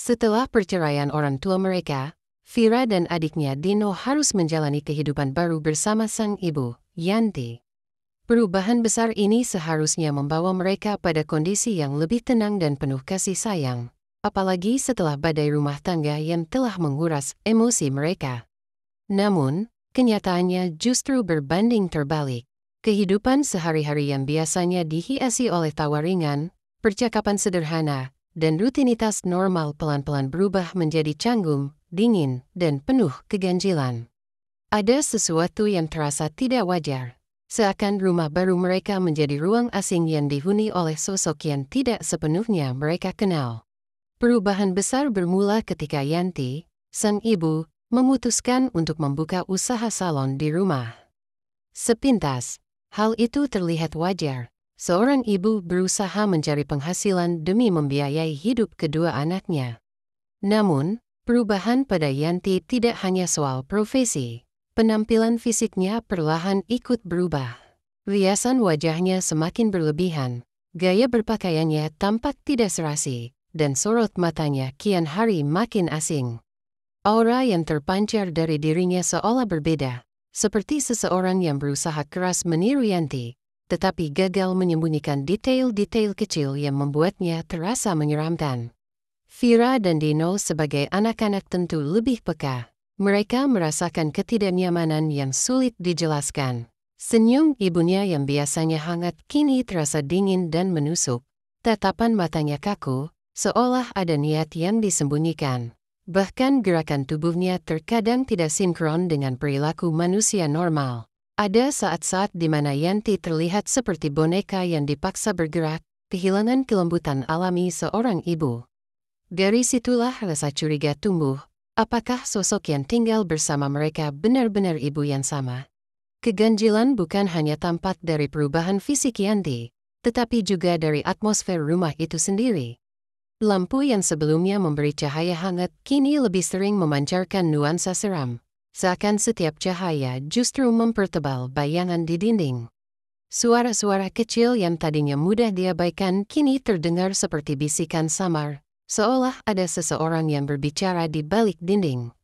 Setelah perceraian orang tua mereka, Vira dan adiknya Dino harus menjalani kehidupan baru bersama sang ibu, Yanti. Perubahan besar ini seharusnya membawa mereka pada kondisi yang lebih tenang dan penuh kasih sayang, apalagi setelah badai rumah tangga yang telah menguras emosi mereka. Namun, kenyataannya justru berbanding terbalik. Kehidupan sehari-hari yang biasanya dihiasi oleh tawa ringan, percakapan sederhana, dan rutinitas normal pelan-pelan berubah menjadi canggung, dingin, dan penuh keganjilan. Ada sesuatu yang terasa tidak wajar, seakan rumah baru mereka menjadi ruang asing yang dihuni oleh sosok yang tidak sepenuhnya mereka kenal. Perubahan besar bermula ketika Yanti, sang ibu, memutuskan untuk membuka usaha salon di rumah. Sepintas, hal itu terlihat wajar. Seorang ibu berusaha mencari penghasilan demi membiayai hidup kedua anaknya. Namun, perubahan pada Yanti tidak hanya soal profesi. Penampilan fisiknya perlahan ikut berubah. Riasan wajahnya semakin berlebihan, gaya berpakaiannya tampak tidak serasi, dan sorot matanya kian hari makin asing. Aura yang terpancar dari dirinya seolah berbeda, seperti seseorang yang berusaha keras meniru Yanti, tetapi gagal menyembunyikan detail-detail kecil yang membuatnya terasa menyeramkan. Vira dan Dino sebagai anak-anak tentu lebih peka. Mereka merasakan ketidaknyamanan yang sulit dijelaskan. Senyum ibunya yang biasanya hangat kini terasa dingin dan menusuk. Tatapan matanya kaku, seolah ada niat yang disembunyikan. Bahkan gerakan tubuhnya terkadang tidak sinkron dengan perilaku manusia normal. Ada saat-saat di mana Yanti terlihat seperti boneka yang dipaksa bergerak, kehilangan kelembutan alami seorang ibu. Dari situlah rasa curiga tumbuh. Apakah sosok yang tinggal bersama mereka benar-benar ibu yang sama? Keganjilan bukan hanya tampak dari perubahan fisik Yanti, tetapi juga dari atmosfer rumah itu sendiri. Lampu yang sebelumnya memberi cahaya hangat kini lebih sering memancarkan nuansa seram. Seakan setiap cahaya justru mempertebal bayangan di dinding. Suara-suara kecil yang tadinya mudah diabaikan kini terdengar seperti bisikan samar, seolah ada seseorang yang berbicara di balik dinding.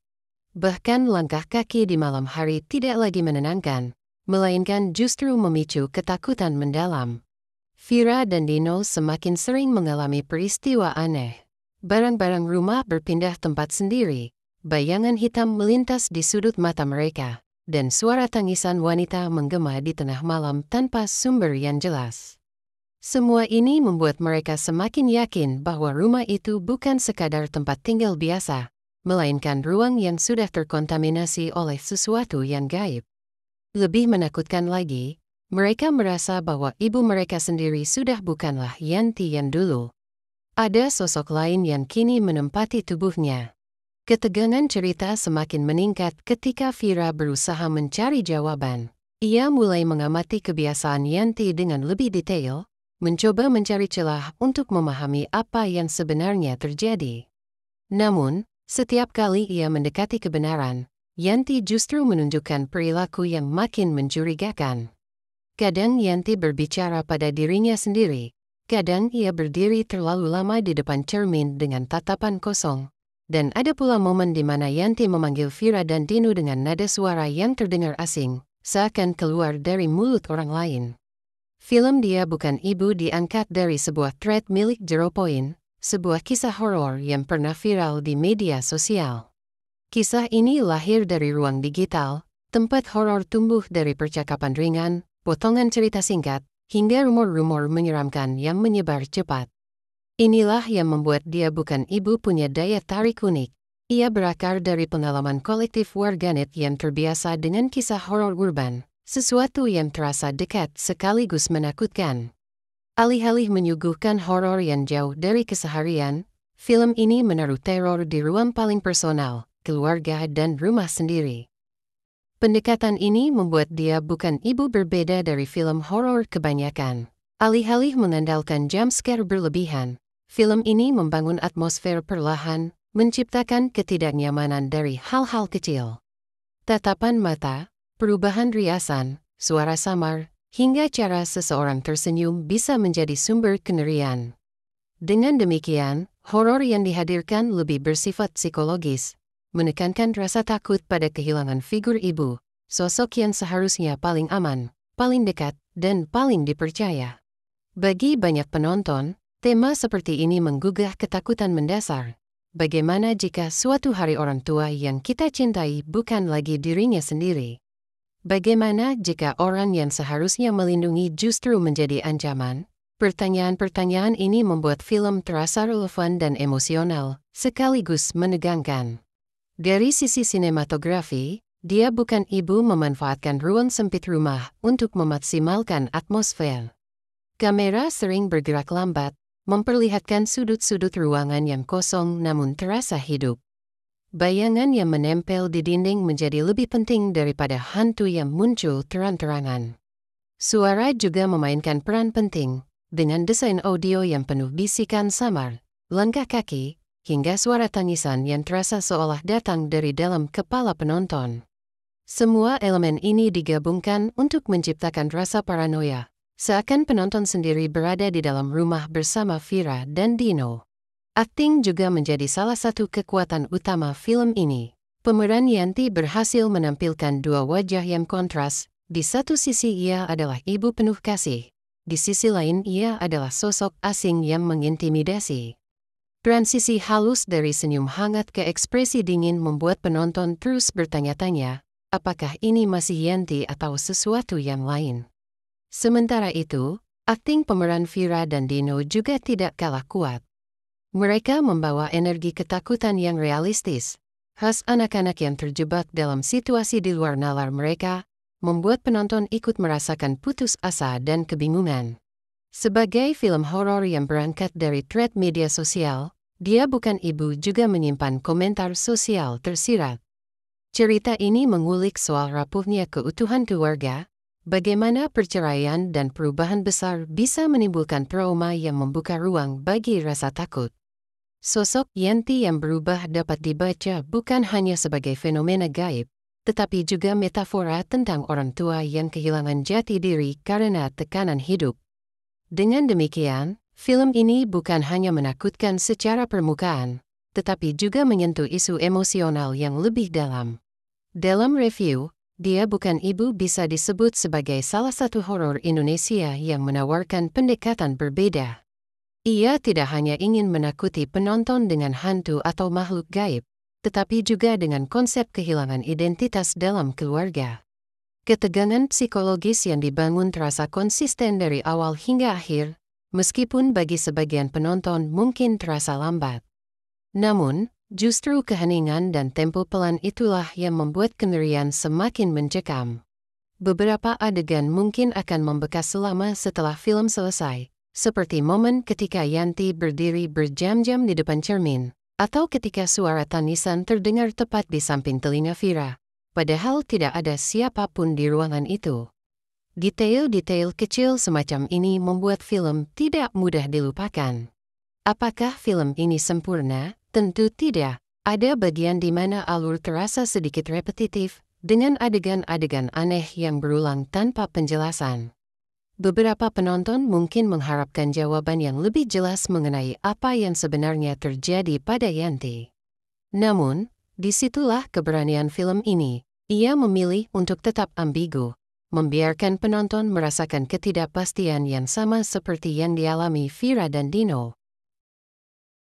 Bahkan langkah kaki di malam hari tidak lagi menenangkan, melainkan justru memicu ketakutan mendalam. Vira dan Dino semakin sering mengalami peristiwa aneh. Barang-barang rumah berpindah tempat sendiri. Bayangan hitam melintas di sudut mata mereka, dan suara tangisan wanita menggema di tengah malam tanpa sumber yang jelas. Semua ini membuat mereka semakin yakin bahwa rumah itu bukan sekadar tempat tinggal biasa, melainkan ruang yang sudah terkontaminasi oleh sesuatu yang gaib. Lebih menakutkan lagi, mereka merasa bahwa ibu mereka sendiri sudah bukanlah Yanti yang dulu. Ada sosok lain yang kini menempati tubuhnya. Ketegangan cerita semakin meningkat ketika Vira berusaha mencari jawaban. Ia mulai mengamati kebiasaan Yanti dengan lebih detail, mencoba mencari celah untuk memahami apa yang sebenarnya terjadi. Namun, setiap kali ia mendekati kebenaran, Yanti justru menunjukkan perilaku yang makin mencurigakan. Kadang Yanti berbicara pada dirinya sendiri, kadang ia berdiri terlalu lama di depan cermin dengan tatapan kosong. Dan ada pula momen di mana Yanti memanggil Vira dan Dino dengan nada suara yang terdengar asing, seakan keluar dari mulut orang lain. Film Dia Bukan Ibu diangkat dari sebuah thread milik Zero Point, sebuah kisah horor yang pernah viral di media sosial. Kisah ini lahir dari ruang digital, tempat horor tumbuh dari percakapan ringan, potongan cerita singkat, hingga rumor-rumor menyeramkan yang menyebar cepat. Inilah yang membuat Dia Bukan Ibu punya daya tarik unik. Ia berakar dari pengalaman kolektif warganet yang terbiasa dengan kisah horor urban, sesuatu yang terasa dekat sekaligus menakutkan. Alih-alih menyuguhkan horor yang jauh dari keseharian, film ini menaruh teror di ruang paling personal, keluarga dan rumah sendiri. Pendekatan ini membuat Dia Bukan Ibu berbeda dari film horor kebanyakan. Alih-alih mengandalkan jump scare berlebihan, film ini membangun atmosfer perlahan, menciptakan ketidaknyamanan dari hal-hal kecil. Tatapan mata, perubahan riasan, suara samar, hingga cara seseorang tersenyum bisa menjadi sumber kengerian. Dengan demikian, Horor yang dihadirkan lebih bersifat psikologis, menekankan rasa takut pada kehilangan figur ibu, sosok yang seharusnya paling aman, paling dekat, dan paling dipercaya. Bagi banyak penonton, tema seperti ini menggugah ketakutan mendasar. Bagaimana jika suatu hari orang tua yang kita cintai bukan lagi dirinya sendiri? Bagaimana jika orang yang seharusnya melindungi justru menjadi ancaman? Pertanyaan-pertanyaan ini membuat film terasa relevan dan emosional, sekaligus menegangkan. Dari sisi sinematografi, Dia Bukan Ibu memanfaatkan ruang sempit rumah untuk memaksimalkan atmosfer. Kamera sering bergerak lambat, memperlihatkan sudut-sudut ruangan yang kosong namun terasa hidup. Bayangan yang menempel di dinding menjadi lebih penting daripada hantu yang muncul terang-terangan. Suara juga memainkan peran penting, dengan desain audio yang penuh bisikan samar, langkah kaki, hingga suara tangisan yang terasa seolah datang dari dalam kepala penonton. Semua elemen ini digabungkan untuk menciptakan rasa paranoia, seakan penonton sendiri berada di dalam rumah bersama Vira dan Dino. Akting juga menjadi salah satu kekuatan utama film ini. Pemeran Yanti berhasil menampilkan dua wajah yang kontras. Di satu sisi ia adalah ibu penuh kasih. Di sisi lain ia adalah sosok asing yang mengintimidasi. Transisi halus dari senyum hangat ke ekspresi dingin membuat penonton terus bertanya-tanya, apakah ini masih Yanti atau sesuatu yang lain? Sementara itu, akting pemeran Vira dan Dino juga tidak kalah kuat. Mereka membawa energi ketakutan yang realistis, khas anak-anak yang terjebak dalam situasi di luar nalar mereka, membuat penonton ikut merasakan putus asa dan kebingungan. Sebagai film horor yang berangkat dari thread media sosial, Dia Bukan Ibu juga menyimpan komentar sosial tersirat. Cerita ini mengulik soal rapuhnya keutuhan keluarga, bagaimana perceraian dan perubahan besar bisa menimbulkan trauma yang membuka ruang bagi rasa takut. Sosok Yanti yang berubah dapat dibaca bukan hanya sebagai fenomena gaib, tetapi juga metafora tentang orang tua yang kehilangan jati diri karena tekanan hidup. Dengan demikian, film ini bukan hanya menakutkan secara permukaan, tetapi juga menyentuh isu emosional yang lebih dalam. Dalam review, Dia Bukan Ibu bisa disebut sebagai salah satu horor Indonesia yang menawarkan pendekatan berbeda. Ia tidak hanya ingin menakuti penonton dengan hantu atau makhluk gaib, tetapi juga dengan konsep kehilangan identitas dalam keluarga. Ketegangan psikologis yang dibangun terasa konsisten dari awal hingga akhir, meskipun bagi sebagian penonton mungkin terasa lambat. Namun, justru keheningan dan tempo pelan itulah yang membuat kengerian semakin mencekam. Beberapa adegan mungkin akan membekas selama setelah film selesai, seperti momen ketika Yanti berdiri berjam-jam di depan cermin, atau ketika suara tangisan terdengar tepat di samping telinga Vira, padahal tidak ada siapapun di ruangan itu. Detail-detail kecil semacam ini membuat film tidak mudah dilupakan. Apakah film ini sempurna? Tentu tidak. Ada bagian di mana alur terasa sedikit repetitif, dengan adegan-adegan aneh yang berulang tanpa penjelasan. Beberapa penonton mungkin mengharapkan jawaban yang lebih jelas mengenai apa yang sebenarnya terjadi pada Yanti. Namun, disitulah keberanian film ini. Ia memilih untuk tetap ambigu, membiarkan penonton merasakan ketidakpastian yang sama seperti yang dialami Vira dan Dino.